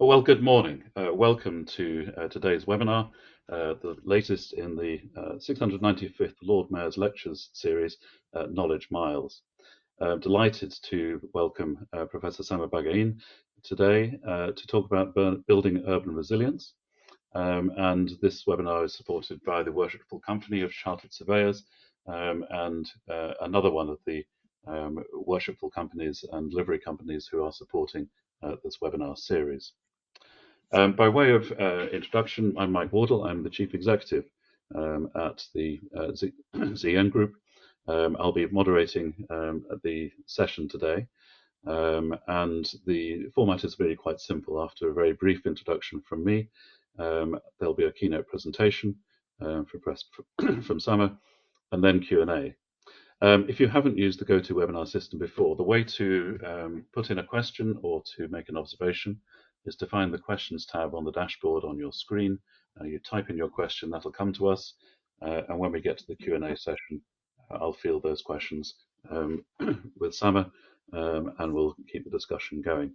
Well, good morning. Welcome to today's webinar, the latest in the 695th Lord Mayor's Lectures series, Knowledge Miles. Delighted to welcome Professor Sama Bagain today to talk about building urban resilience. And this webinar is supported by the Worshipful Company of Chartered Surveyors and another one of the worshipful companies and livery companies who are supporting this webinar series. By way of introduction, I'm Mike Wardle. I'm the Chief Executive at the ZN Group. I'll be moderating the session today. And the format is really quite simple. After a very brief introduction from me, there'll be a keynote presentation from Sama, and then Q&A. If you haven't used the GoToWebinar system before, the way to put in a question or to make an observation is to find the questions tab on the dashboard on your screen. You type in your question, that'll come to us. And when we get to the Q&A session, I'll field those questions with Sama, and we'll keep the discussion going.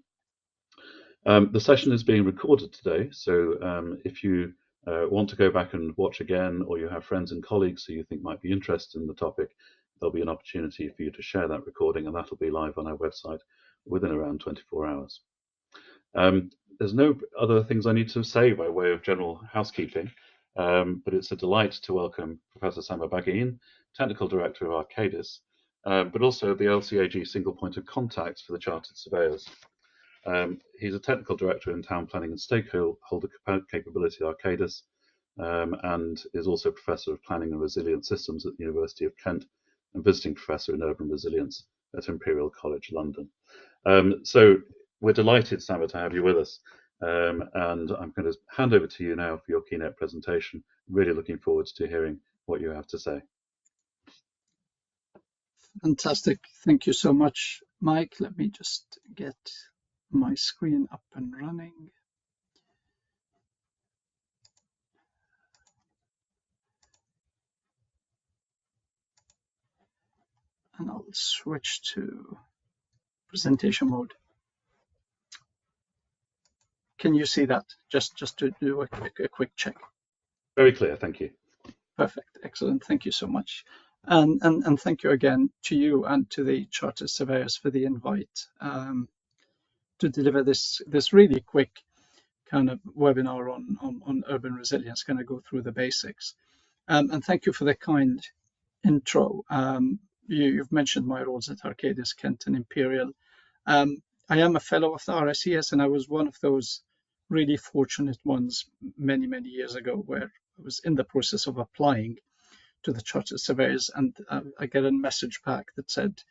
The session is being recorded today, so if you want to go back and watch again, or you have friends and colleagues who you think might be interested in the topic, there'll be an opportunity for you to share that recording, and that'll be live on our website within around 24 hours. There's no other things I need to say by way of general housekeeping, but it's a delight to welcome Professor Sama Bagain, Technical Director of Arcadis, but also the LCAG single point of contact for the Chartered Surveyors. He's a Technical Director in Town Planning and Stakeholder Capability at Arcadis, and is also Professor of Planning and Resilient Systems at the University of Kent and Visiting Professor in Urban Resilience at Imperial College London. So we're delighted, Sama, to have you with us, and I'm going to hand over to you now for your keynote presentation. Really looking forward to hearing what you have to say. Fantastic. Thank you so much, Mike. Let me just get my screen up and running. And I'll switch to presentation mode. Can you see that? Just to do a quick check. Very clear, thank you. Perfect, excellent, thank you so much. And thank you again to you and to the Chartered Surveyors for the invite to deliver this really quick kind of webinar on urban resilience, going to go through the basics. And thank you for the kind intro. You've mentioned my roles at Arcadis, Kent and Imperial. I am a fellow of the RICS, and I was one of those really fortunate ones many years ago where I was in the process of applying to the Chartered Surveyors, and I get a message back that said,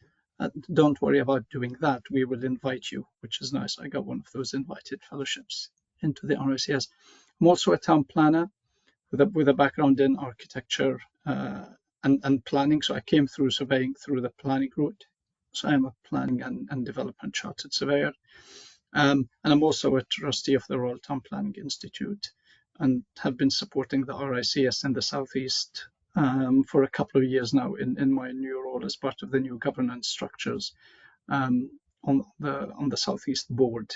don't worry about doing that, we will invite you, which is nice. I got one of those invited fellowships into the RICS. I'm also a town planner with a background in architecture and planning, so I came through surveying through the planning route. So I'm a planning and development chartered surveyor. And I'm also a trustee of the Royal Town Planning Institute and have been supporting the RICS in the Southeast for a couple of years now in my new role as part of the new governance structures on the Southeast board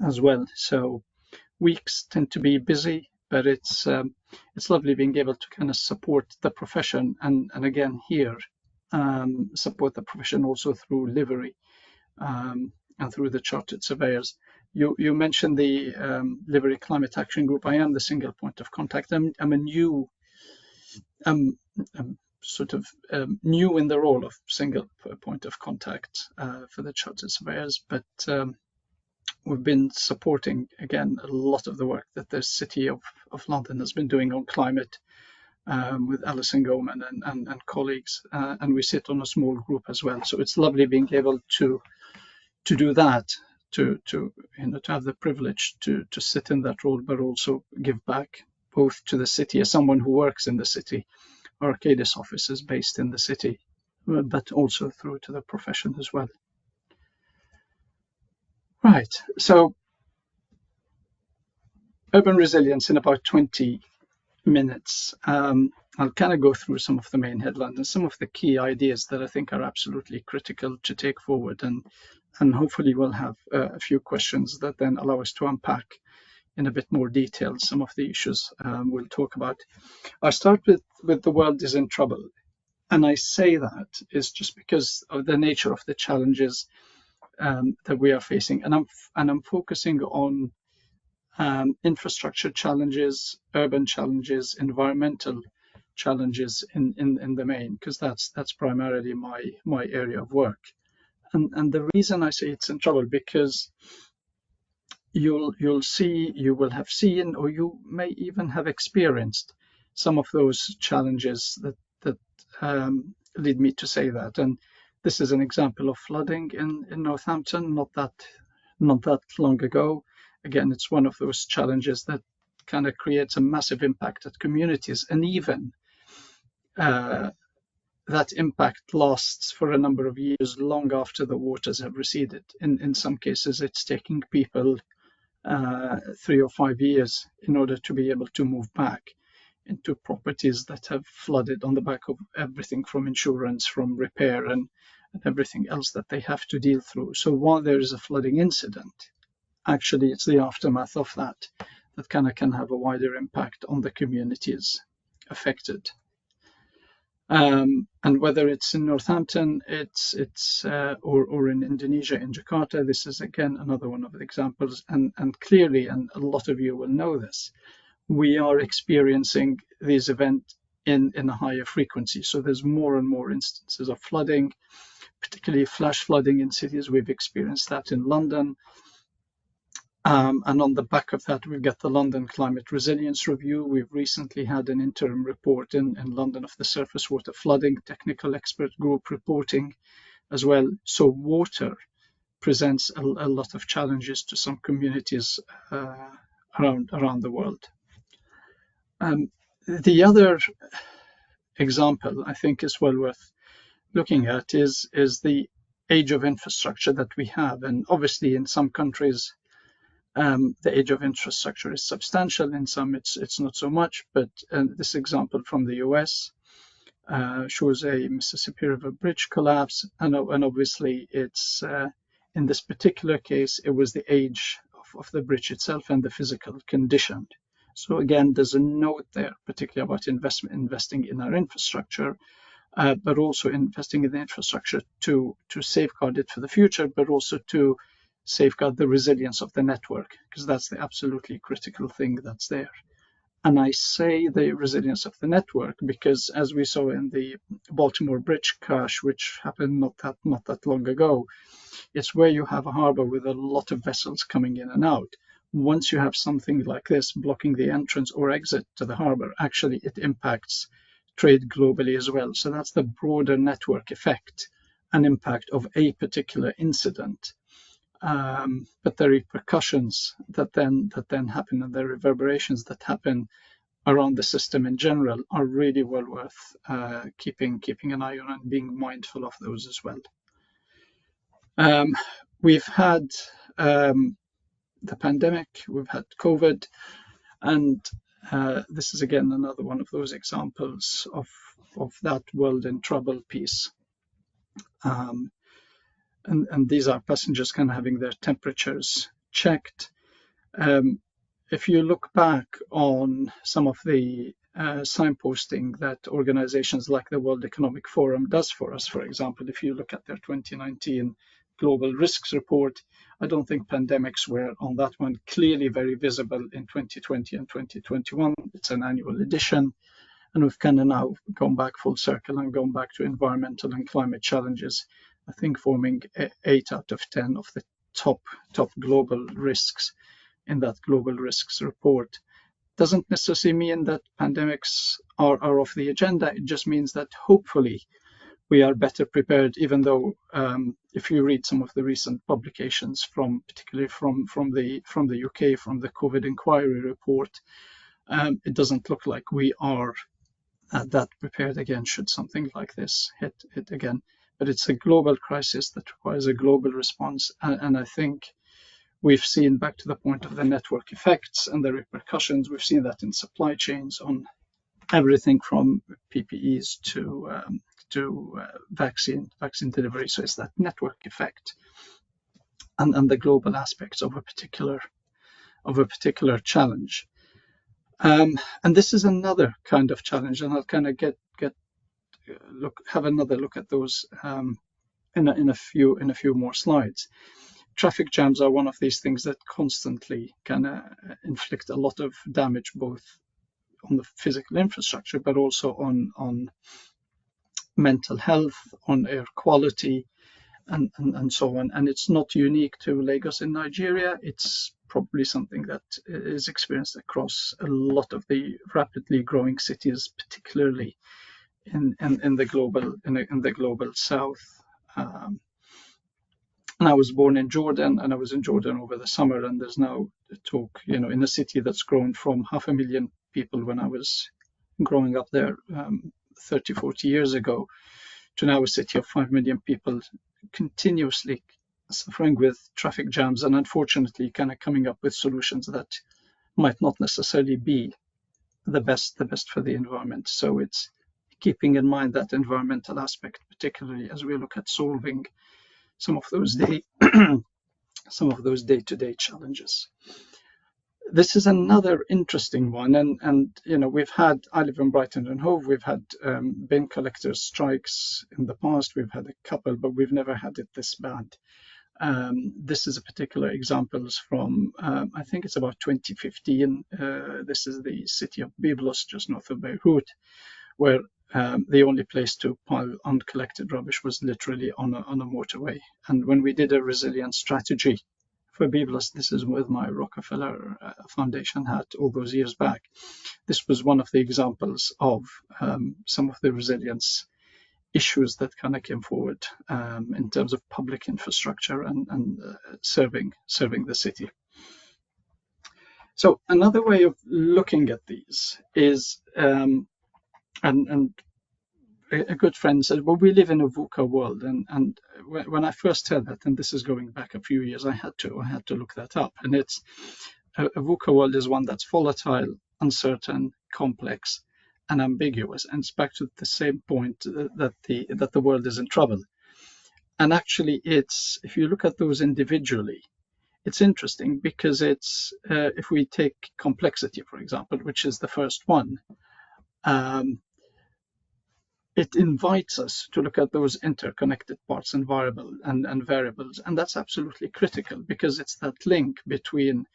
as well. So weeks tend to be busy, but it's lovely being able to kind of support the profession and again here support the profession also through livery and through the Chartered Surveyors. You mentioned the Livery Climate Action Group. I am the single point of contact. I'm a new, sort of new in the role of single point of contact for the Chartered Surveyors, but we've been supporting, again, a lot of the work that the City of London has been doing on climate with Alison Goman and colleagues, and we sit on a small group as well. So it's lovely being able to do that, to have the privilege to sit in that role, but also give back both to the city as someone who works in the city. Arcadis office is based in the city, but also through to the profession as well. Right, so urban resilience in about 20 minutes. I'll kind of go through some of the main headlines and some of the key ideas that I think are absolutely critical to take forward, and hopefully we'll have a few questions that then allow us to unpack in a bit more detail some of the issues we'll talk about. I'll start with the world is in trouble. And I say that is just because of the nature of the challenges that we are facing. And I'm focusing on infrastructure challenges, urban challenges, environmental challenges in the main, because that's primarily my area of work. And the reason I say it's in trouble, because you will have seen, or you may even have experienced some of those challenges that lead me to say that. And this is an example of flooding in Northampton, not that long ago. Again, it's one of those challenges that kind of creates a massive impact at communities, and even that impact lasts for a number of years long after the waters have receded. In some cases, it's taking people 3 or 5 years in order to be able to move back into properties that have flooded on the back of everything from insurance, from repair, and everything else that they have to deal through. So while there is a flooding incident, actually it's the aftermath of that kind of can have a wider impact on the communities affected. And whether it's in Northampton, or in Indonesia, in Jakarta, this is again another one of the examples. And clearly, and a lot of you will know this, we are experiencing these events in a higher frequency. So there's more and more instances of flooding, particularly flash flooding in cities. We've experienced that in London. And on the back of that, we've got the London Climate Resilience Review. We've recently had an interim report in London of the surface water flooding technical expert group reporting as well. So water presents a lot of challenges to some communities around the world. The other example I think is well worth looking at is the age of infrastructure that we have. And obviously in some countries, the age of infrastructure is substantial. In some, it's not so much. But this example from the US shows a Mississippi River bridge collapse, and obviously it's in this particular case, it was the age of the bridge itself and the physical condition. So again, there's a note there, particularly about investing in our infrastructure, but also investing in the infrastructure to safeguard it for the future, but also to safeguard the resilience of the network, because that's the absolutely critical thing that's there. And I say the resilience of the network because, as we saw in the Baltimore Bridge crash, which happened not that long ago, it's where you have a harbor with a lot of vessels coming in and out. Once you have something like this blocking the entrance or exit to the harbor, actually it impacts trade globally as well. So that's the broader network effect and impact of a particular incident. But the repercussions that then happen and the reverberations that happen around the system in general are really well worth keeping an eye on and being mindful of those as well. We've had the pandemic, we've had COVID, and this is again another one of those examples of that world in trouble piece. And these are passengers kind of having their temperatures checked. If you look back on some of the signposting that organizations like the World Economic Forum does for us, for example, if you look at their 2019 Global Risks Report, I don't think pandemics were on that one clearly very visible in 2020 and 2021. It's an annual edition. And we've kind of now gone back full circle and gone back to environmental and climate challenges, I think forming 8 out of 10 of the top global risks in that Global Risks Report. Doesn't necessarily mean that pandemics are off the agenda. It just means that hopefully we are better prepared, even though if you read some of the recent publications particularly from the UK, from the COVID inquiry report, it doesn't look like we are that prepared again should something like this hit again. But it's a global crisis that requires a global response. And I think we've seen, back to the point of the network effects and the repercussions, we've seen that in supply chains on everything from PPEs to vaccine delivery. So it's that network effect and the global aspects of a particular a particular challenge. And this is another kind of challenge, and I'll kind of have another look at those in a few more slides. Traffic jams are one of these things that constantly kind of inflict a lot of damage, both on the physical infrastructure, but also on mental health, on air quality, and so on. And it's not unique to Lagos in Nigeria. It's probably something that is experienced across a lot of the rapidly growing cities, particularly in the global south. And I was born in Jordan, and I was in Jordan over the summer. And there's now talk, in a city that's grown from 500,000 people when I was growing up there 30, 40 years ago, to now a city of 5 million people, continuously suffering with traffic jams, and unfortunately kind of coming up with solutions that might not necessarily be the best for the environment. So it's keeping in mind that environmental aspect, particularly as we look at solving some of those day-to-day challenges. This is another interesting one, and I live in Brighton and Hove. We've had bin collectors strikes in the past. We've had a couple, but we've never had it this bad. This is a particular example from I think it's about 2015. This is the city of Byblos, just north of Beirut, where the only place to pile uncollected rubbish was literally on a motorway. And when we did a resilience strategy for Byblos, this is with my Rockefeller Foundation hat all those years back, this was one of the examples of some of the resilience issues that kind of came forward in terms of public infrastructure and serving the city. So another way of looking at these is, and a good friend said, well, we live in a VUCA world. And when I first heard that, and this is going back a few years, I had to look that up. And it's a VUCA world is one that's volatile, uncertain, complex, and ambiguous. And it's back to the same point that the world is in trouble. And actually, if you look at those individually, it's interesting because it's if we take complexity, for example, which is the first one. It invites us to look at those interconnected parts and variables, and that's absolutely critical because it's that link between,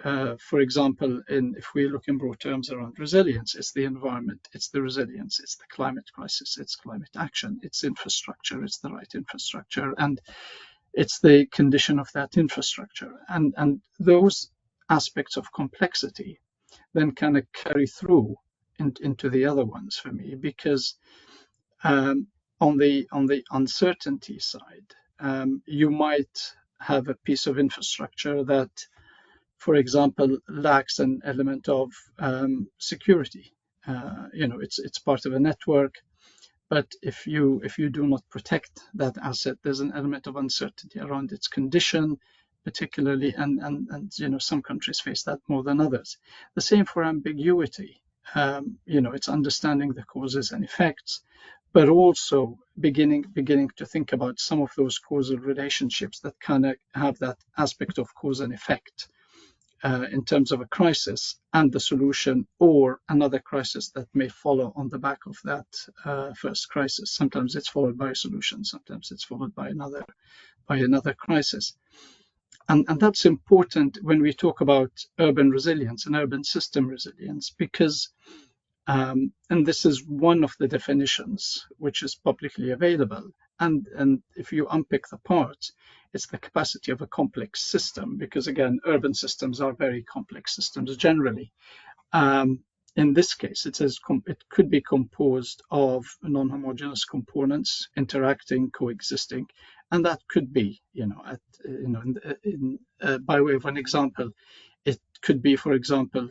for example, if we look in broad terms around resilience, it's the environment, it's the resilience, it's the climate crisis, it's climate action, it's infrastructure, it's the right infrastructure, and it's the condition of that infrastructure. And those aspects of complexity then kind of carry through into the other ones for me, because on the uncertainty side, you might have a piece of infrastructure that, for example, lacks an element of security. It's part of a network, but if you do not protect that asset, there's an element of uncertainty around its condition, particularly, and some countries face that more than others. The same for ambiguity. It's understanding the causes and effects, but also beginning to think about some of those causal relationships that kind of have that aspect of cause and effect in terms of a crisis and the solution, or another crisis that may follow on the back of that first crisis. Sometimes it's followed by a solution, sometimes it's followed by another crisis. And that's important when we talk about urban resilience and urban system resilience, because and this is one of the definitions which is publicly available. And if you unpick the parts, it's the capacity of a complex system, because again, urban systems are very complex systems generally. In this case, it says it could be composed of non-homogeneous components interacting, coexisting, and that could be, by way of an example, it could be, for example,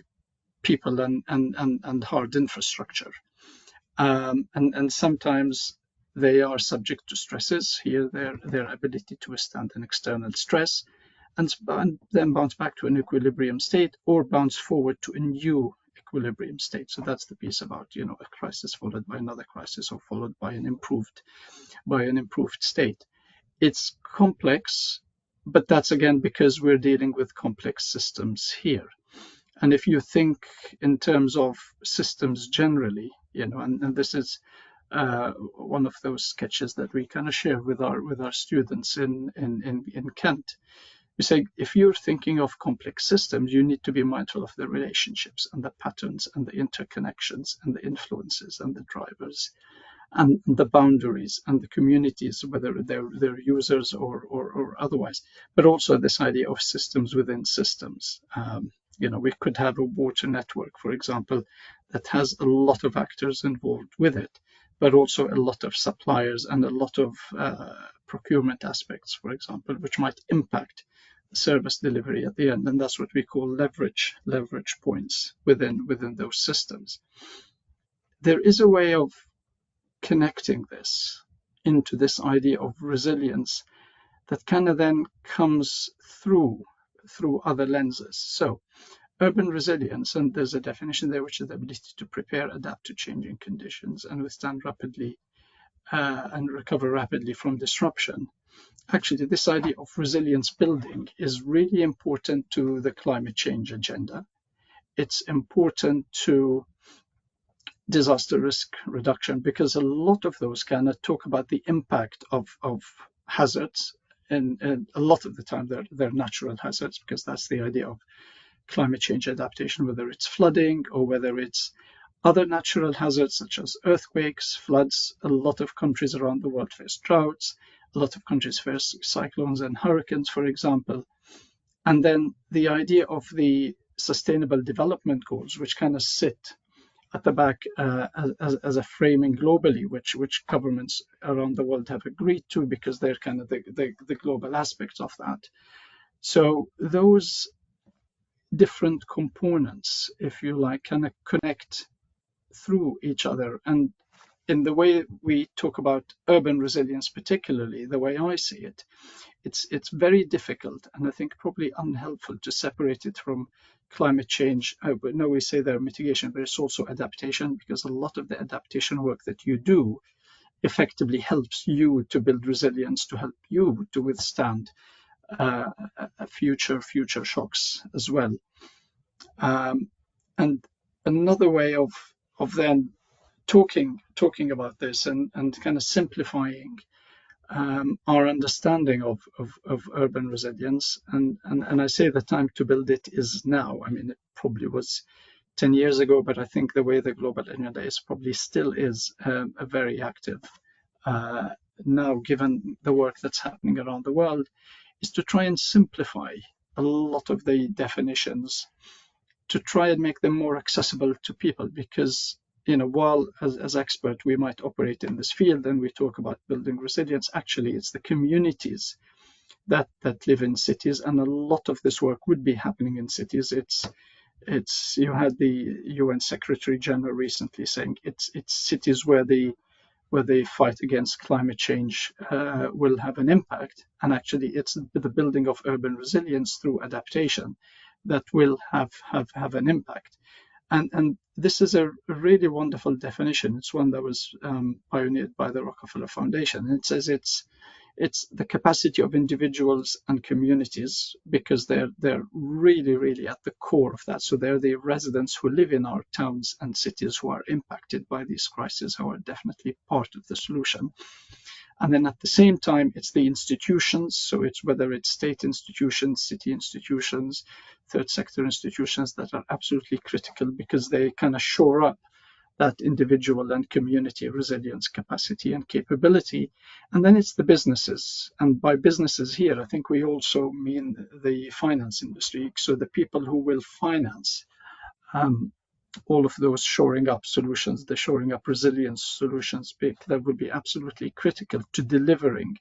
people and hard infrastructure. And sometimes they are subject to stresses. Here, their ability to withstand an external stress, and then bounce back to an equilibrium state, or bounce forward to a new equilibrium state. So that's the piece about, a crisis followed by another crisis, or followed by an improved state. It's complex, but that's again because we're dealing with complex systems here. And if you think in terms of systems generally, and this is one of those sketches that we kind of share with our students in Kent. We say, if you're thinking of complex systems, you need to be mindful of the relationships and the patterns and the interconnections and the influences and the drivers and the boundaries and the communities, whether they're users or otherwise, but also this idea of systems within systems. We could have a water network, for example, that has a lot of actors involved with it, but also a lot of suppliers and a lot of procurement aspects, for example, which might impact service delivery at the end. And that's what we call leverage points within those systems. There is a way of connecting this into this idea of resilience that kind of then comes through other lenses. So urban resilience, and there's a definition there, which is the ability to prepare, adapt to changing conditions, and withstand rapidly and recover rapidly from disruption. Actually, this idea of resilience building is really important to the climate change agenda. It's important to disaster risk reduction, because a lot of those kind of talk about the impact of hazards, and a lot of the time they're natural hazards, because that's the idea of climate change adaptation, whether it's flooding or whether it's other natural hazards such as earthquakes, floods. A lot of countries around the world face droughts. A lot of countries face cyclones and hurricanes, for example. And then the idea of the Sustainable Development Goals, which kind of sit at the back as a framing globally, which governments around the world have agreed to, because they're kind of the global aspects of that. So those different components, if you like, kind of connect through each other. And in the way we talk about urban resilience, particularly, the way I see it, it's very difficult, and I think probably unhelpful, to separate it from climate change. I know we say there mitigation, but it's also adaptation, because a lot of the adaptation work that you do effectively helps you to build resilience, to help you to withstand future shocks as well. And another way of then talking about this and kind of simplifying our understanding of urban resilience, and I say the time to build it is now. I mean, it probably was 10 years ago, but I think the way the global agenda is probably still is a very active now, given the work that's happening around the world, is to try and simplify a lot of the definitions, to try and make them more accessible to people, because while as experts we might operate in this field and we talk about building resilience, actually it's the communities that live in cities, and a lot of this work would be happening in cities. It's you had the UN Secretary General recently saying it's cities where the fight against climate change will have an impact, and actually it's the building of urban resilience through adaptation that will have an impact. And this is a really wonderful definition. It's one that was pioneered by the Rockefeller Foundation. And it says it's the capacity of individuals and communities, because they're really at the core of that. So they're the residents who live in our towns and cities who are impacted by these crises, who are definitely part of the solution. And then at the same time, it's the institutions. So it's whether it's state institutions, city institutions, third sector institutions, that are absolutely critical, because they kind of shore up that individual and community resilience capacity and capability. And then it's the businesses. And by businesses here, I think we also mean the finance industry. So the people who will finance all of those shoring up solutions, the shoring up resilience solutions, that would be absolutely critical to delivering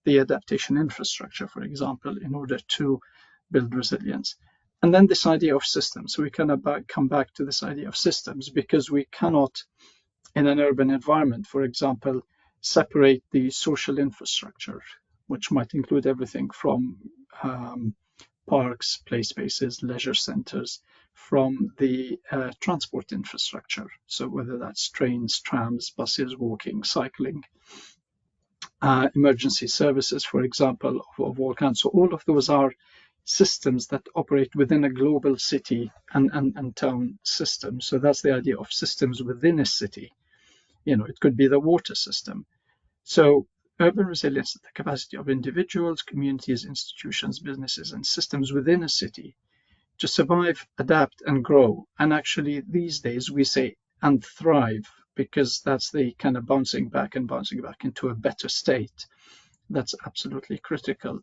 the adaptation infrastructure, for example, in order to build resilience. And then this idea of systems. So we kind of come back to this idea of systems, because we cannot, in an urban environment, for example, separate the social infrastructure, which might include everything from parks, play spaces, leisure centers, from the transport infrastructure. So whether that's trains, trams, buses, walking, cycling. emergency services, for example, of all kinds. So all of those are systems that operate within a global city and town system. So that's the idea of systems within a city. It could be the water system. So urban resilience is the capacity of individuals, communities, institutions, businesses, and systems within a city to survive, adapt, and grow. And actually, these days we say and thrive, because that's the kind of bouncing back into a better state. That's absolutely critical.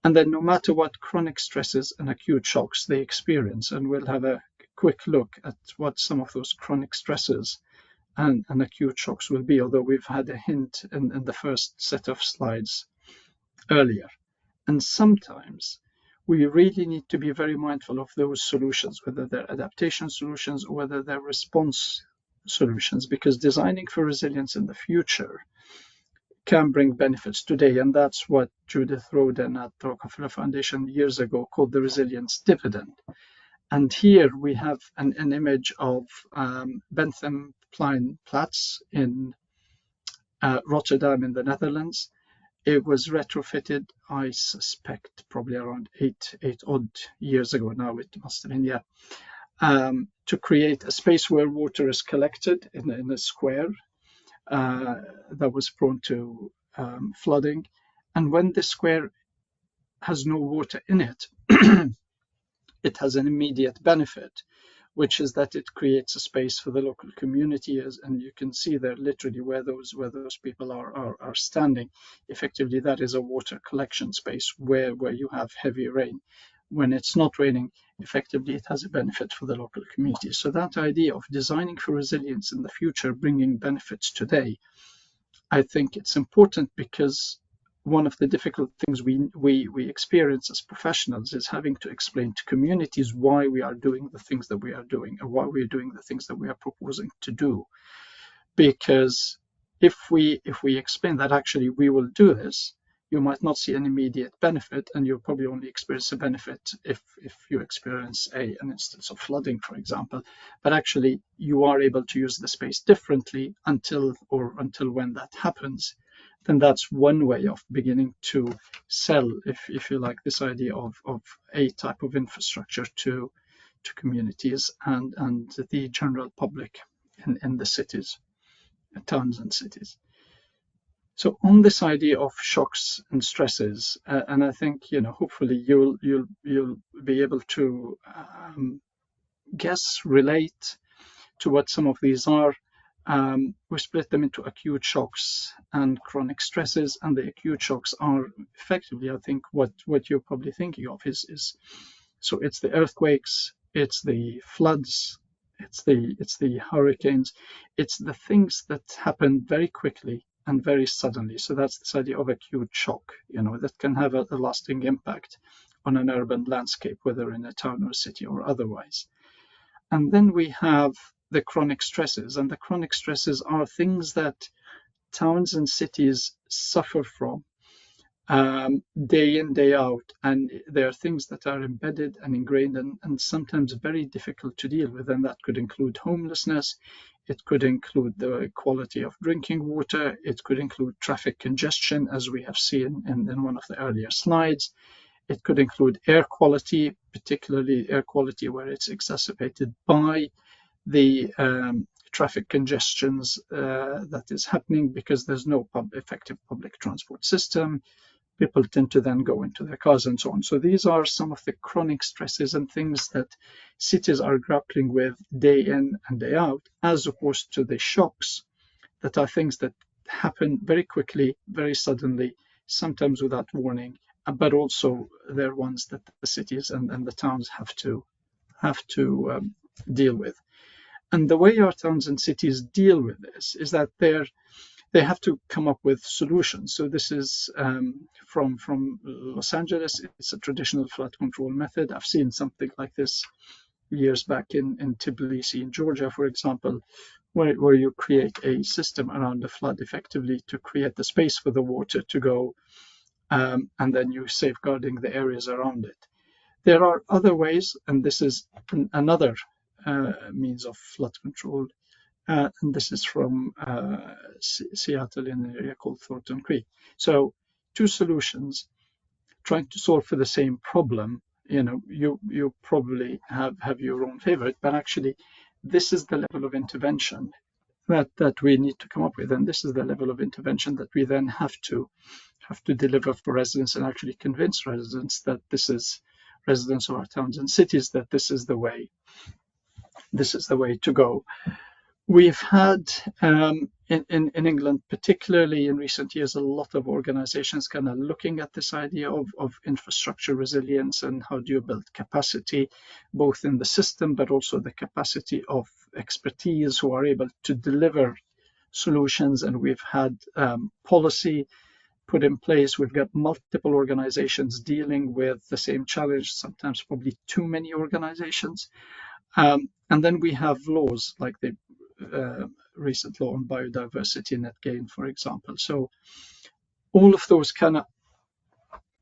And then no matter what chronic stresses and acute shocks they experience, and we'll have a quick look at what some of those chronic stresses and acute shocks will be, although we've had a hint in the first set of slides earlier. And sometimes we really need to be very mindful of those solutions, whether they're adaptation solutions or whether they're response solutions, because designing for resilience in the future can bring benefits today. And that's what Judith Rodin at the Rockefeller Foundation years ago called the resilience dividend. And here we have an image of Benthampleinplatz in Rotterdam in the Netherlands. It was retrofitted, I suspect, probably around eight odd years ago now, it must have been, to create a space where water is collected in a square that was prone to flooding. And when the square has no water in it, it has an immediate benefit, which is that it creates a space for the local community, and you can see there literally where those people are standing. Effectively, that is a water collection space where you have heavy rain. When it's not raining, effectively it has a benefit for the local community. So that idea of designing for resilience in the future, bringing benefits today, I think it's important, because one of the difficult things we experience as professionals is having to explain to communities why we are doing the things that we are doing, and why we're doing the things that we are proposing to do. Because if we explain that actually we will do this, you might not see an immediate benefit, and you'll probably only experience a benefit if you experience an instance of flooding, for example. But actually, you are able to use the space differently until when that happens. Then that's one way of beginning to sell, if you like, this idea of a type of infrastructure to communities and the general public in the cities, towns and cities. So on this idea of shocks and stresses, and I think hopefully you'll be able to relate to what some of these are. We split them into acute shocks and chronic stresses, and the acute shocks are effectively, I think, what you're probably thinking of is so it's the earthquakes, it's the floods, it's the hurricanes, it's the things that happen very quickly and very suddenly. So that's this idea of acute shock, that can have a lasting impact on an urban landscape, whether in a town or a city or otherwise. And then we have the chronic stresses, and the chronic stresses are things that towns and cities suffer from day in, day out, and they are things that are embedded and ingrained and sometimes very difficult to deal with. And that could include homelessness, it could include the quality of drinking water, it could include traffic congestion, as we have seen in one of the earlier slides. It could include air quality, particularly air quality where it's exacerbated by the traffic congestions that is happening because there's no effective public transport system. People tend to then go into their cars and so on. So these are some of the chronic stresses and things that cities are grappling with day in and day out, as opposed to the shocks that are things that happen very quickly, very suddenly, sometimes without warning, but also they're ones that the cities and the towns have to deal with. And the way our towns and cities deal with this is that they have to come up with solutions. So this is from Los Angeles. It's a traditional flood control method. I've seen something like this years back in Tbilisi in Georgia, for example, where you create a system around the flood effectively to create the space for the water to go, and then you're safeguarding the areas around it. There are other ways, and this is another means of flood control, and this is from Seattle in an area called Thornton Creek. So two solutions trying to solve for the same problem. You probably have your own favorite, but actually this is the level of intervention that we need to come up with, and this is the level of intervention that we then have to deliver for residents and actually convince residents that residents of our towns and cities, that this is the way to go. We've had in England, particularly in recent years, a lot of organizations kind of looking at this idea of infrastructure resilience and how do you build capacity, both in the system, but also the capacity of expertise who are able to deliver solutions. And we've had policy put in place. We've got multiple organizations dealing with the same challenge, sometimes probably too many organizations. And then we have laws like the recent law on biodiversity net gain, for example. So all of those kind of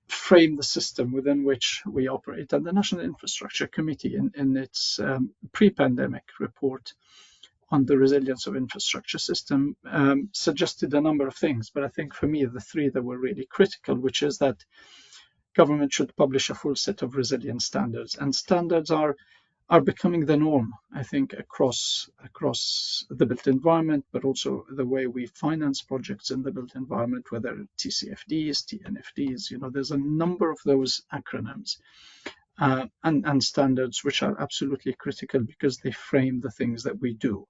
frame the system within which we operate. And the National Infrastructure Committee, in its pre-pandemic report on the resilience of infrastructure system, suggested a number of things. But I think for me, the three that were really critical, which is that government should publish a full set of resilience standards. And standards are becoming the norm, I think, across the built environment, but also the way we finance projects in the built environment, whether TCFDs, TNFDs, there's a number of those acronyms and standards which are absolutely critical because they frame the things that we do.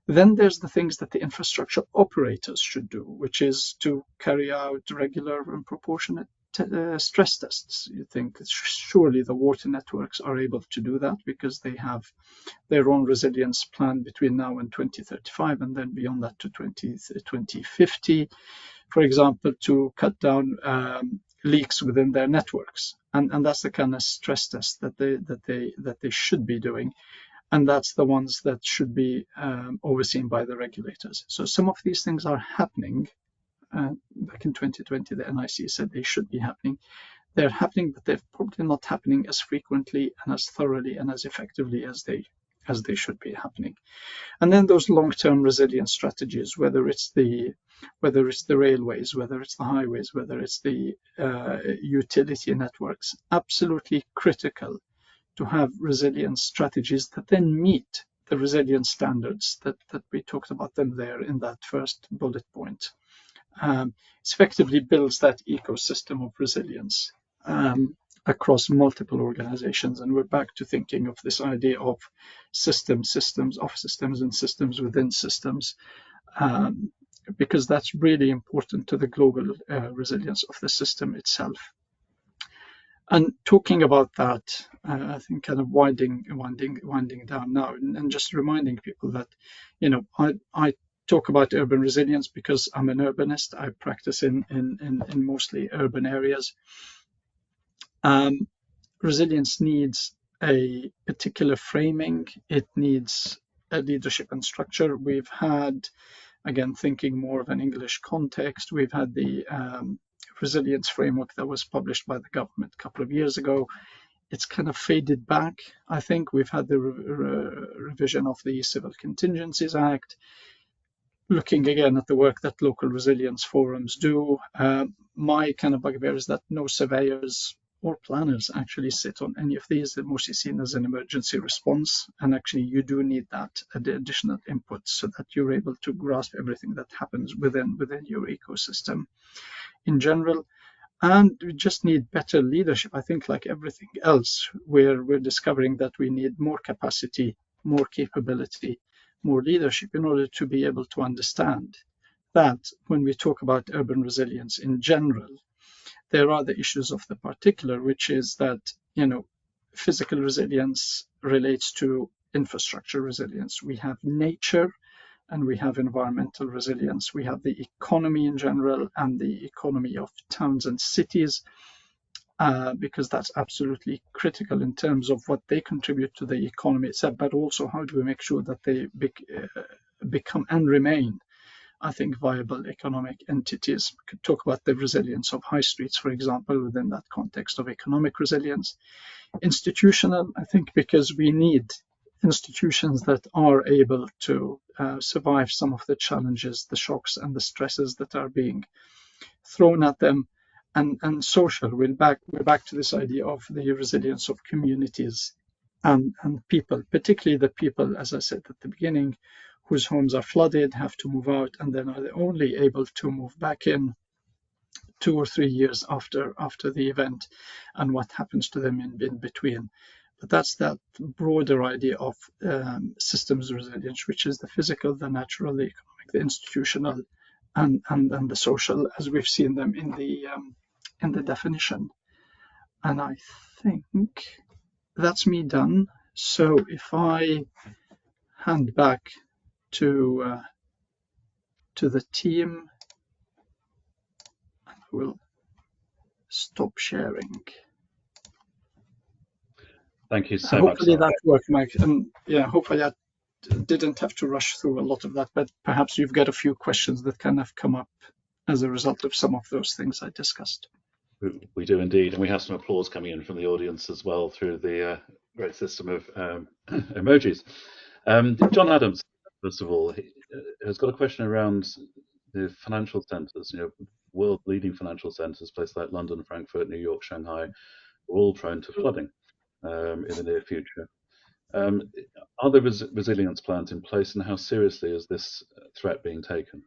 Then there's the things that the infrastructure operators should do, which is to carry out regular and proportionate stress tests. You think surely the water networks are able to do that because they have their own resilience plan between now and 2035, and then beyond that to 2050, for example, to cut down leaks within their networks. And that's the kind of stress test that they should be doing. And that's the ones that should be overseen by the regulators. So some of these things are happening. Back in 2020, the NIC said they should be happening. They're happening, but they're probably not happening as frequently and as thoroughly and as effectively as they should be happening. And then those long-term resilience strategies, whether it's the railways, whether it's the highways, whether it's the utility networks, absolutely critical to have resilience strategies that then meet the resilience standards that we talked about them there in that first bullet point. It effectively builds that ecosystem of resilience across multiple organizations. And we're back to thinking of this idea of systems and systems within systems, because that's really important to the global resilience of the system itself. And talking about that, I think kind of winding down now, and just reminding people that, I talk about urban resilience because I'm an urbanist. I practice in mostly urban areas. Resilience needs a particular framing. It needs a leadership and structure. We've had, again, thinking more of an English context, we've had the resilience framework that was published by the government a couple of years ago. It's kind of faded back. I think we've had the revision of the Civil Contingencies Act, looking again at the work that local resilience forums do. My kind of bugbear is that no surveyors or planners actually sit on any of these. They're mostly seen as an emergency response, and actually you do need that additional input so that you're able to grasp everything that happens within your ecosystem in general. And we just need better leadership. I think like everything else, we're discovering that we need more capacity, more capability, more leadership in order to be able to understand that when we talk about urban resilience in general, there are the issues of the particular, which is that, physical resilience relates to infrastructure resilience. We have nature and we have environmental resilience. We have the economy in general and the economy of towns and cities, because that's absolutely critical in terms of what they contribute to the economy itself, but also how do we make sure that they become and remain, I think, viable economic entities. We could talk about the resilience of high streets, for example, within that context of economic resilience. Institutional, I think, because we need institutions that are able to survive some of the challenges, the shocks and the stresses that are being thrown at them. And social, we're back to this idea of the resilience of communities and people, particularly the people, as I said at the beginning, whose homes are flooded, have to move out, and then are only able to move back in 2 or 3 years after the event, and what happens to them in between. But that's that broader idea of systems resilience, which is the physical, the natural, the economic, the institutional, and the social, as we've seen them in the definition. And I think that's me done. So if I hand back to the team, I will stop sharing. Thank you so much. Hopefully that worked, Mike. And yeah, hopefully I didn't have to rush through a lot of that, but perhaps you've got a few questions that kind of come up as a result of some of those things I discussed. We do indeed, and we have some applause coming in from the audience as well through the great system of emojis. John Adams, first of all, has got a question around the financial centres. World leading financial centres, places like London, Frankfurt, New York, Shanghai, are all prone to flooding in the near future. Are there resilience plans in place, and how seriously is this threat being taken?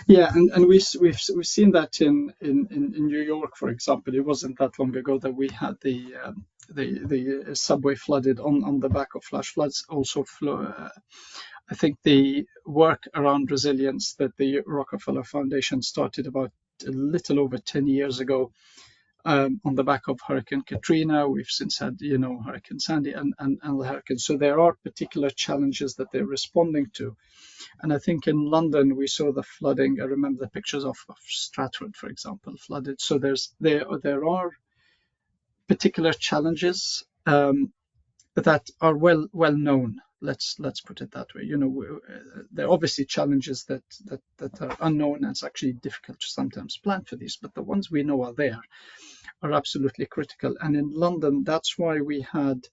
Yeah, and we've seen that in New York, for example. It wasn't that long ago that we had the subway flooded on the back of flash floods. Also, I think the work around resilience that the Rockefeller Foundation started about a little over 10 years ago on the back of Hurricane Katrina. We've since had, Hurricane Sandy and the hurricane. So there are particular challenges that they're responding to. And I think in London, we saw the flooding. I remember the pictures of Stratford, for example, flooded. So there are particular challenges that are well known. Let's put it that way. There are obviously challenges that are unknown, and it's actually difficult to sometimes plan for these. But the ones we know are there are absolutely critical. And in London, that's why we had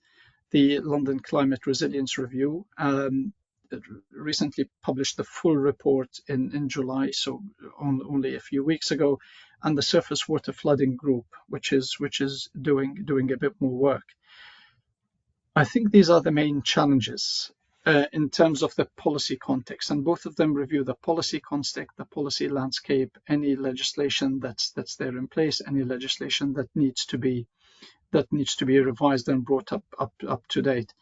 the London Climate Resilience Review. Recently published the full report in July, so only a few weeks ago, and the Surface Water Flooding Group, which is doing a bit more work. I think these are the main challenges in terms of the policy context, and both of them review the policy context, the policy landscape, any legislation that's there in place, any legislation that needs to be revised and brought up to date.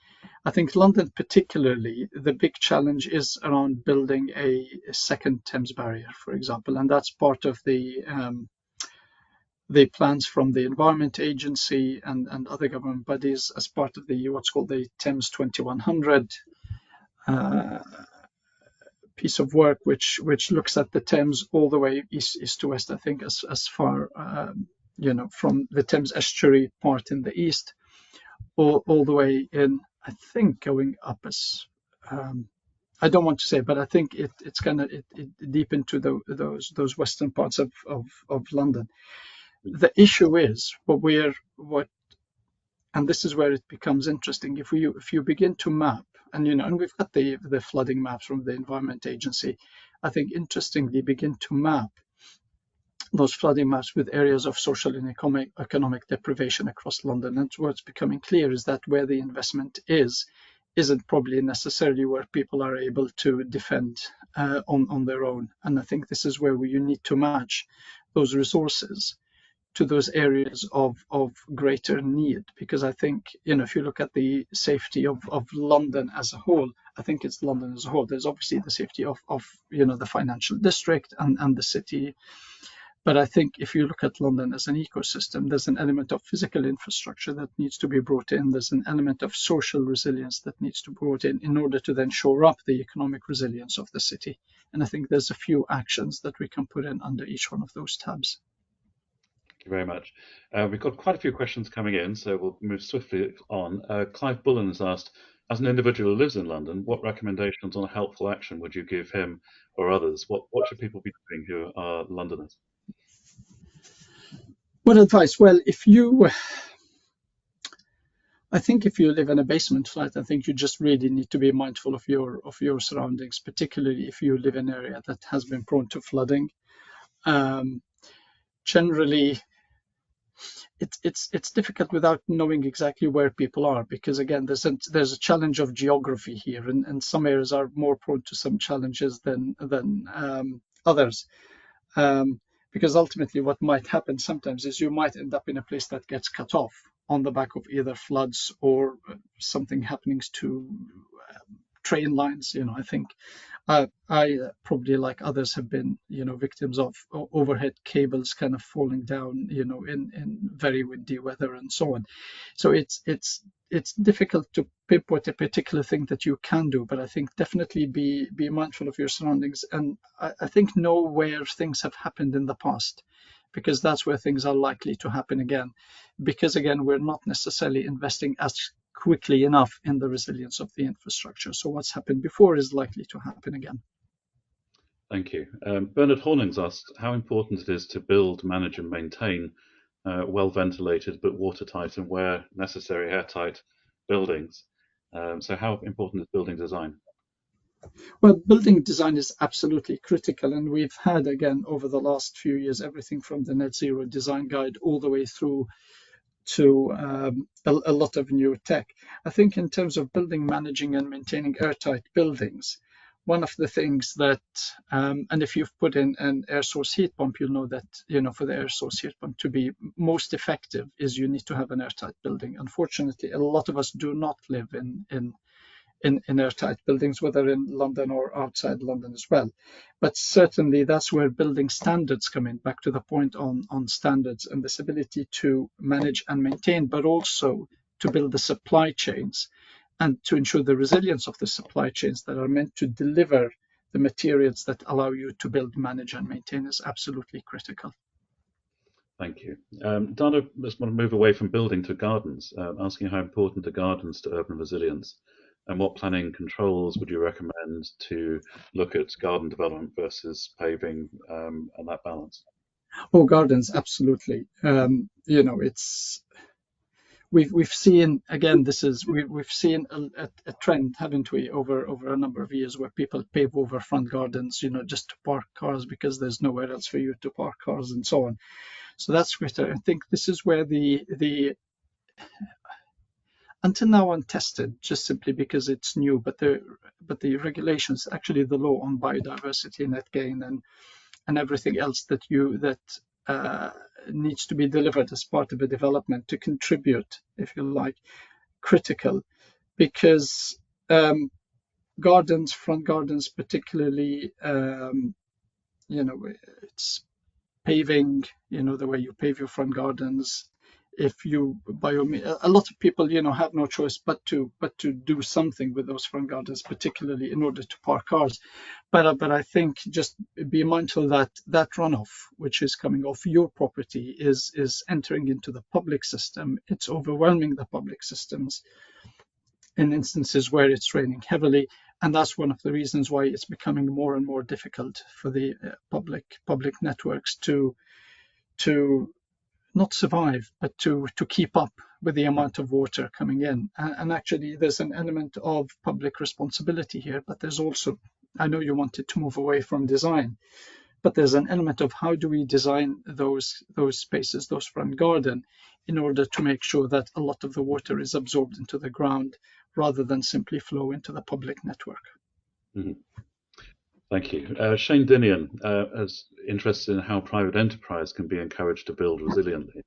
I think London particularly, the big challenge is around building a second Thames barrier, for example, and that's part of the plans from the Environment Agency and other government bodies as part of the what's called the Thames 2100 piece of work, which looks at the Thames all the way east to west. I think as far from the Thames estuary part in the east, all the way in. I think going up as I don't want to say, but I think it's kind of deep into those western parts of London. The issue is and this is where it becomes interesting. If you begin to map, and we've got the flooding maps from the Environment Agency, I think interestingly begin to map those flooding maps with areas of social and economic deprivation across London. And what's becoming clear is that where the investment isn't probably necessarily where people are able to defend on their own. And I think this is where you need to match those resources to those areas of greater need. Because I think, if you look at the safety of London as a whole, I think it's London as a whole. There's obviously the safety of the financial district and the city. But I think if you look at London as an ecosystem, there's an element of physical infrastructure that needs to be brought in. There's an element of social resilience that needs to be brought in order to then shore up the economic resilience of the city. And I think there's a few actions that we can put in under each one of those tabs. Thank you very much. We've got quite a few questions coming in, so we'll move swiftly on. Clive Bullen has asked, as an individual who lives in London, what recommendations on helpful action would you give him or others? What should people be doing who are Londoners? What advice? Well, I think if you live in a basement flat, I think you just really need to be mindful of your surroundings, particularly if you live in an area that has been prone to flooding. Um, Generally, it's difficult without knowing exactly where people are, because again, there's a challenge of geography here, and some areas are more prone to some challenges than others. Um, because ultimately, what might happen sometimes is you might end up in a place that gets cut off on the back of either floods or something happening to train lines. I think I probably, like others, have been, victims of overhead cables kind of falling down, in very windy weather and so on. So it's difficult to pinpoint a particular thing that you can do, but I think definitely be mindful of your surroundings, and I think know where things have happened in the past, because that's where things are likely to happen again. Because again, we're not necessarily investing as quickly enough in the resilience of the infrastructure. So what's happened before is likely to happen again. Thank you. Bernard Hornings asked how important it is to build, manage, and maintain well ventilated but watertight and where necessary airtight buildings. So, how important is building design? Well, building design is absolutely critical, and we've had, again, over the last few years, everything from the Net Zero Design Guide all the way through to a lot of new tech. I think in terms of building, managing, and maintaining airtight buildings, one of the things that, and if you've put in an air source heat pump, you'll know that, for the air source heat pump to be most effective is you need to have an airtight building. Unfortunately, a lot of us do not live in airtight buildings, whether in London or outside London as well. But certainly that's where building standards come in, back to the point on standards and this ability to manage and maintain, but also to build the supply chains and to ensure the resilience of the supply chains that are meant to deliver the materials that allow you to build, manage, and maintain is absolutely critical. Thank you. Dana, I just want to move away from building to gardens, asking how important are gardens to urban resilience, and what planning controls would you recommend to look at garden development versus paving, and that balance? Oh, gardens, absolutely. It's we've seen, again, we've seen a trend, haven't we, over a number of years, where people pave over front gardens, just to park cars because there's nowhere else for you to park cars and so on. So that's great. I think this is where the until now untested, just simply because it's new, but the regulations, actually the law on biodiversity, net gain, and everything else that needs to be delivered as part of a development to contribute, if you like, critical, because gardens, front gardens particularly, it's paving, the way you pave your front gardens. If you, a lot of people, have no choice but to do something with those front gardens, particularly in order to park cars. But I think just be mindful that that runoff, which is coming off your property, is entering into the public system. It's overwhelming the public systems in instances where it's raining heavily. And that's one of the reasons why it's becoming more and more difficult for the public networks to not survive, but to keep up with the amount of water coming in. And actually, there's an element of public responsibility here, but there's also, I know you wanted to move away from design, but there's an element of how do we design those spaces, those front garden, in order to make sure that a lot of the water is absorbed into the ground rather than simply flow into the public network. Mm-hmm. Thank you. Shane Dinian is interested in how private enterprise can be encouraged to build resiliently.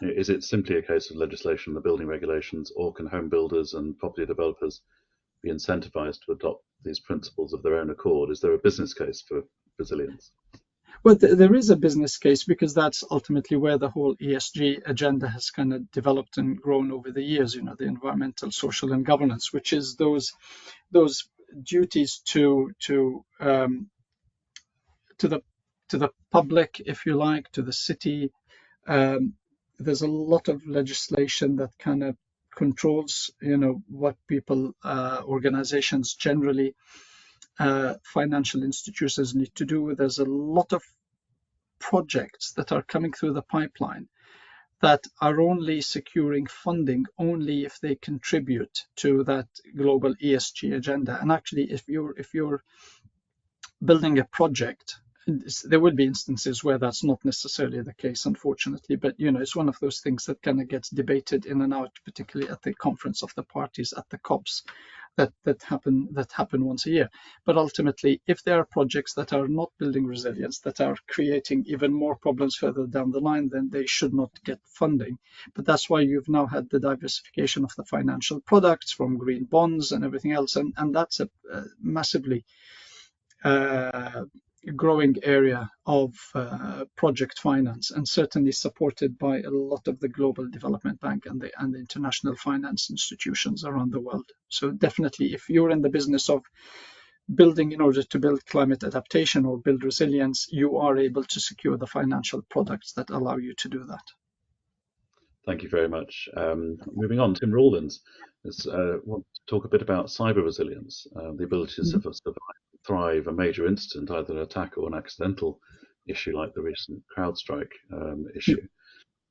Is it simply a case of legislation, the building regulations, or can home builders and property developers be incentivized to adopt these principles of their own accord? Is there a business case for resilience? Well, there is a business case, because that's ultimately where the whole ESG agenda has kind of developed and grown over the years, the environmental, social, and governance, which is those duties to the public, if you like, to the city. There's a lot of legislation that kind of controls, what people, organizations generally, financial institutions need to do. There's a lot of projects that are coming through the pipeline that are only securing funding only if they contribute to that global ESG agenda. And actually, if you're building a project, there will be instances where that's not necessarily the case, unfortunately. But it's one of those things that kind of gets debated in and out, particularly at the conference of the parties, at the COPs that happen once a year. But ultimately, if there are projects that are not building resilience, that are creating even more problems further down the line, then they should not get funding. But that's why you've now had the diversification of the financial products from green bonds and everything else, and that's a massively growing area of project finance, and certainly supported by a lot of the Global Development Bank and the international finance institutions around the world. So definitely, if you're in the business of building in order to build climate adaptation or build resilience, you are able to secure the financial products that allow you to do that. Thank you very much. Moving on, Tim Rawlins want to talk a bit about cyber resilience, the ability to survive, thrive a major incident, either an attack or an accidental issue like the recent CrowdStrike issue.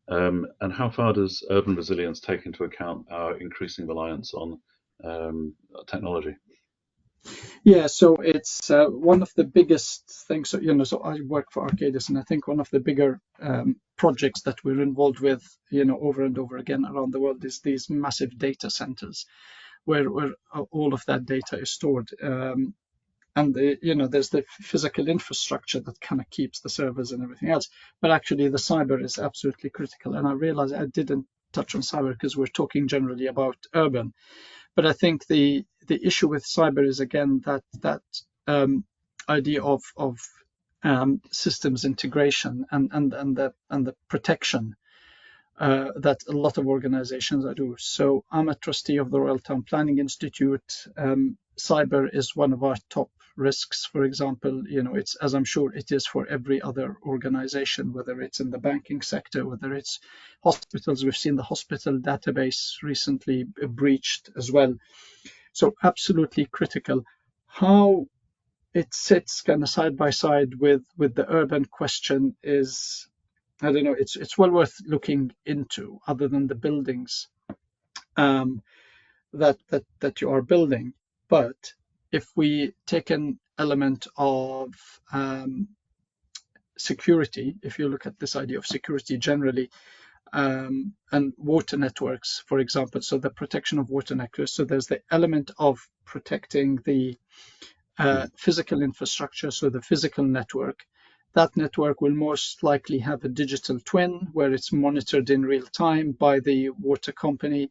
And how far does urban resilience take into account our increasing reliance on technology? Yeah, so it's one of the biggest things. So I work for Arcadis, and I think one of the bigger projects that we're involved with, over and over again around the world, is these massive data centers, where all of that data is stored. And there's the physical infrastructure that kind of keeps the servers and everything else, but actually the cyber is absolutely critical. And I realize I didn't touch on cyber because we're talking generally about urban. But I think the issue with cyber is, again, that idea of systems integration and the protection that a lot of organizations do. So I'm a trustee of the Royal Town Planning Institute. Cyber is one of our top risks. For example, it's, as I'm sure it is for every other organization, whether it's in the banking sector, whether it's hospitals. We've seen the hospital database recently breached as well. So absolutely critical. How it sits kind of side by side with the urban question is, I don't know, it's well worth looking into, other than the buildings that you are building. But if we take an element of security, if you look at this idea of security generally, and water networks, for example, so the protection of water networks, so there's the element of protecting the physical infrastructure, so the physical network. That network will most likely have a digital twin where it's monitored in real time by the water company.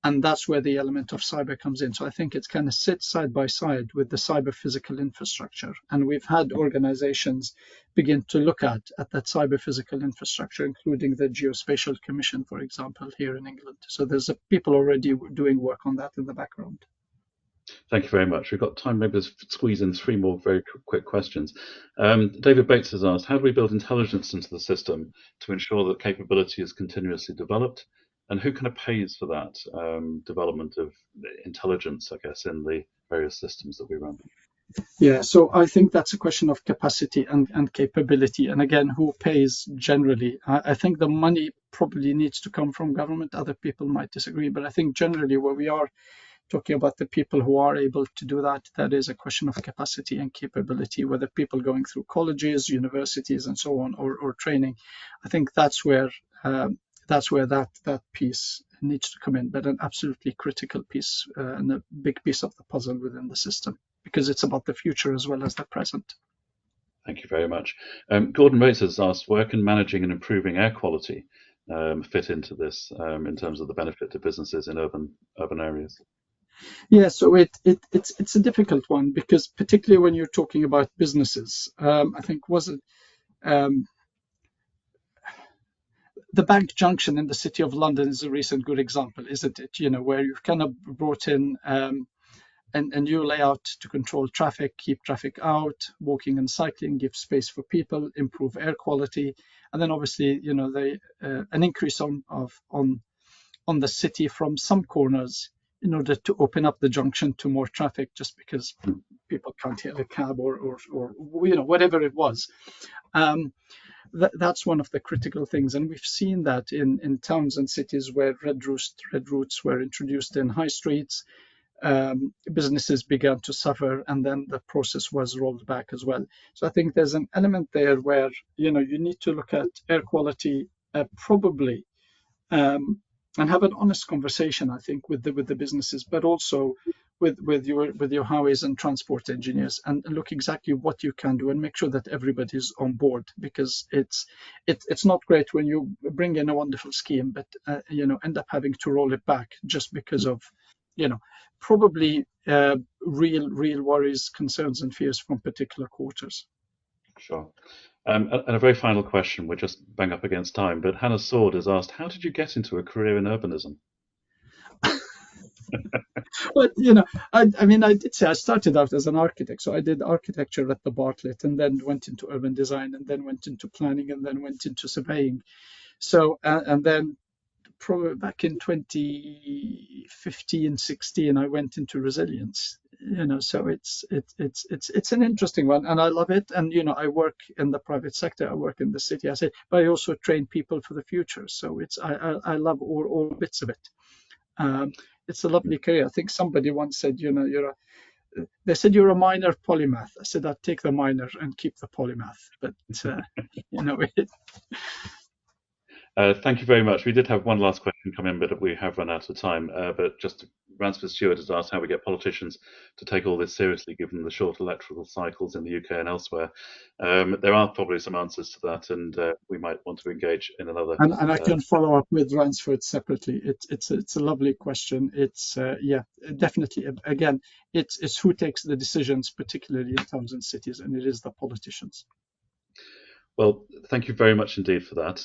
And that's where the element of cyber comes in. So I think it kind of sits side by side with the cyber physical infrastructure. And we've had organizations begin to look at that cyber physical infrastructure, including the Geospatial Commission, for example, here in England. So there's people already doing work on that in the background. Thank you very much. We've got time maybe to squeeze in three more very quick questions. David Bates has asked, how do we build intelligence into the system to ensure that capability is continuously developed? And who kind of pays for that development of intelligence, I guess, in the various systems that we run? Yeah, so I think that's a question of capacity and capability. And again, who pays generally? I think the money probably needs to come from government. Other people might disagree, but I think generally where we are talking about the people who are able to do that, that is a question of capacity and capability, whether people going through colleges, universities, and so on, or training. I think that's where that piece needs to come in, but an absolutely critical piece and a big piece of the puzzle within the system, because it's about the future as well as the present. Thank you very much. Gordon Rates has asked, where can managing and improving air quality fit into this in terms of the benefit to businesses in urban areas? Yeah, so it's a difficult one, because particularly when you're talking about businesses, I think the Bank Junction in the City of London is a recent good example, isn't it? Where you've kind of brought in a new layout to control traffic, keep traffic out, walking and cycling, give space for people, improve air quality, and then obviously an increase on the city from some corners in order to open up the junction to more traffic, just because people can't hail a cab or whatever it was. that's one of the critical things. And we've seen that in towns and cities where red routes were introduced in high streets. Businesses began to suffer, and then the process was rolled back as well. So I think there's an element there where you need to look at air quality probably, and have an honest conversation, I think, with the businesses, but also with your highways and transport engineers, and look exactly what you can do and make sure that everybody's on board, because it's not great when you bring in a wonderful scheme, but end up having to roll it back just because of probably real worries, concerns, and fears from particular quarters. Sure. And a very final question, we're just bang up against time, but Hannah Sword has asked, how did you get into a career in urbanism? But I mean, I did say I started out as an architect, so I did architecture at the Bartlett, and then went into urban design, and then went into planning, and then went into surveying. So and then probably back in 2015, 16, I went into resilience. So it's an interesting one, and I love it. And I work in the private sector, I work in the city, I say, but I also train people for the future. So I love all bits of it. It's a lovely career. I think somebody once said, they said you're a minor polymath. I said I'd take the minor and keep the polymath. But Thank you very much. We did have one last question come in, but we have run out of time. But just Ransford Stewart has asked how we get politicians to take all this seriously, given the short electoral cycles in the UK and elsewhere. There are probably some answers to that, and we might want to engage in another. And I can follow up with Ransford separately. It's a lovely question. It's definitely, again, it's who takes the decisions, particularly in towns and cities, and it is the politicians. Well, thank you very much indeed for that.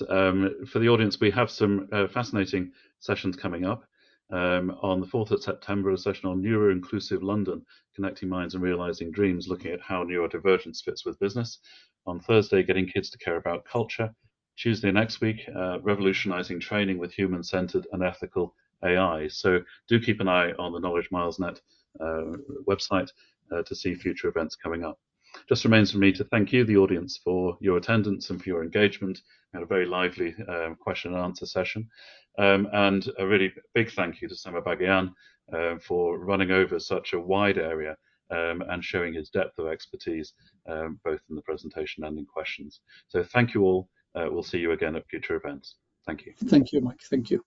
For the audience, we have some fascinating sessions coming up. On the 4th of September, a session on neuro-inclusive London, connecting minds and realizing dreams, looking at how neurodivergence fits with business. On Thursday, getting kids to care about culture. Tuesday next week, revolutionizing training with human-centered and ethical AI. So do keep an eye on the Knowledge Miles Net website to see future events coming up. Just remains for me to thank you, the audience, for your attendance and for your engagement. We had a very lively question and answer session. And a really big thank you to Sama Bagayan for running over such a wide area and showing his depth of expertise, both in the presentation and in questions. So thank you all. We'll see you again at future events. Thank you. Thank you, Mike. Thank you.